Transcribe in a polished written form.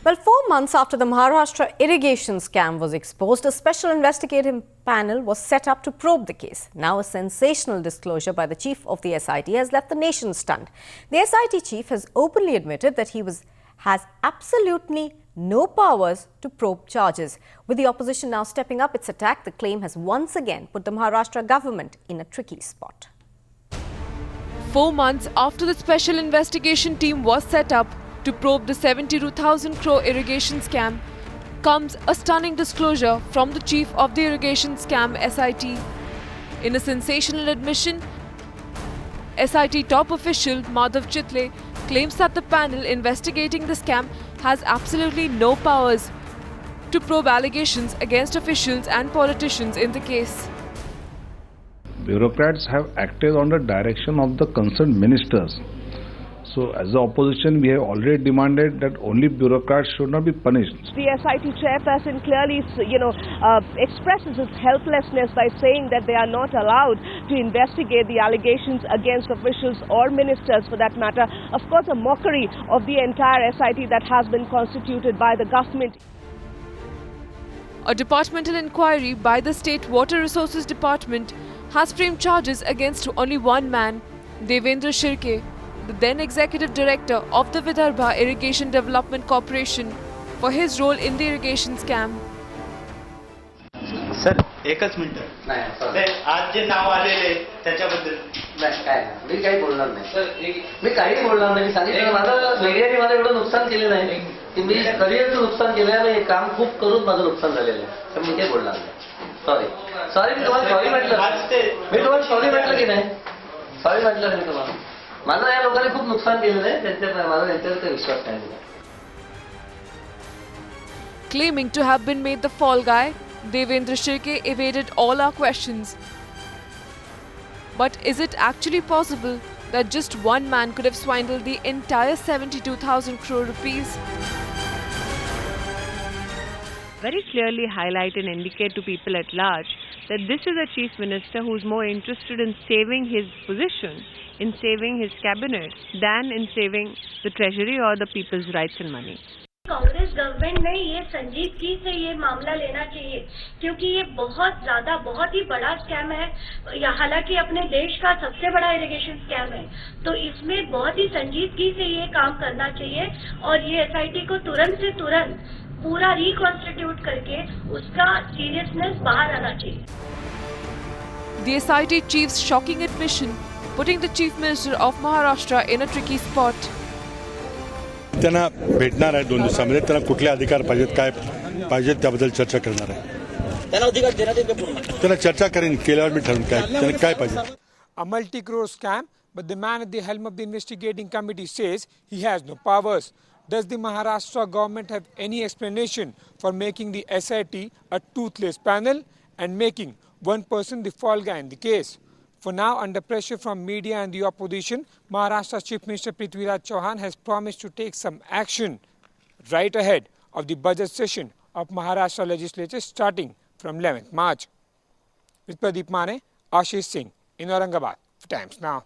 Well, 4 months after the Maharashtra irrigation scam was exposed, a special investigative panel was set up to probe the case. Now, a sensational disclosure by the chief of the SIT has left the nation stunned. The SIT chief has openly admitted that he has absolutely no powers to probe charges. With the opposition now stepping up its attack, the claim has once again put the Maharashtra government in a tricky spot. 4 months after the special investigation team was set up to probe the 72,000 crore irrigation scam, comes a stunning disclosure from the chief of the irrigation scam SIT. In a sensational admission, SIT top official Madhav Chitle claims that the panel investigating the scam has absolutely no powers to probe allegations against officials and politicians in the case. Bureaucrats have acted on the direction of the concerned ministers. So as the opposition, we have already demanded that only bureaucrats should not be punished. The SIT chairperson clearly, expresses its helplessness by saying that they are not allowed to investigate the allegations against officials or ministers for that matter. Of course, a mockery of the entire SIT that has been constituted by the government. A departmental inquiry by the State Water Resources Department has framed charges against only one man, Devendra Shirke, the then executive director of the Vidarbha Irrigation Development Corporation, for his role in the irrigation scam. Sir एकच minute नाही आज जे नाव आलेले त्याच्याबद्दल नाही काय नाही मी काही बोलणार नाही सर मी काही बोलणार नाही मी सांगितलं माझं मीडियाने मला एवढं नुकसान केलं नाही की मी करिअरचं नुकसान केलं आहे आणि काम खूप करून माझं नुकसान झालेलं आहे तर मी काही बोलणार नाही सॉरी मी तुम्हाला सॉरी म्हटलं मी तुम्हाला सॉरी म्हटलं की नाही सॉरी म्हटलं मी तुम्हाला माझं या लोकांनी खूप नुकसान केलेलं आहे त्यांच्या माझा त्यांच्यावर काही विश्वास नाही. Claiming to have been made the fall guy, Devendra Shirke evaded all our questions. But is it actually possible that just one man could have swindled the entire 72,000 crore rupees? Very clearly highlight and indicate to people at large that this is a chief minister who is more interested in saving his position, in saving his cabinet, than in saving the treasury or the people's rights and money. Congress government ने ये संजीदगी से ये मामला लेना चाहिए क्योंकि ये बहुत ही बड़ा स्कैम है, हालांकि अपने देश का सबसे बड़ा इरिगेशन स्कैम है, तो इसमें बहुत ही संजीदगी से ये काम करना चाहिए और ये SIT को तुरंत से तुरंत पूरा रिकॉन्स्टिट्यूट करके उसका सीरियसनेस बाहर आना चाहिए. The SIT chief's shocking admission putting the chief minister of Maharashtra in a tricky spot. त्यांना भेटणार आहे 2 दिवसामध्ये त्यांना कुठले अधिकार पाहिजेत काय पाहिजेत त्याबद्दल चर्चा करणार आहे त्यांना चर्चा करेन केल्यावर मी ठरवून काय त्यांना काय पाहिजे. A multi-crore scam, but the man at the helm of the investigating committee says he has no powers. Does the Maharashtra government have any explanation for making the SIT a toothless panel and making one person the fall guy in the case? For now, under pressure from media and the opposition, Maharashtra's Chief Minister Prithviraj Chauhan has promised to take some action right ahead of the budget session of Maharashtra legislature starting from 11th March. With Pradeep Mane, Ashish Singh in Aurangabad for Times Now.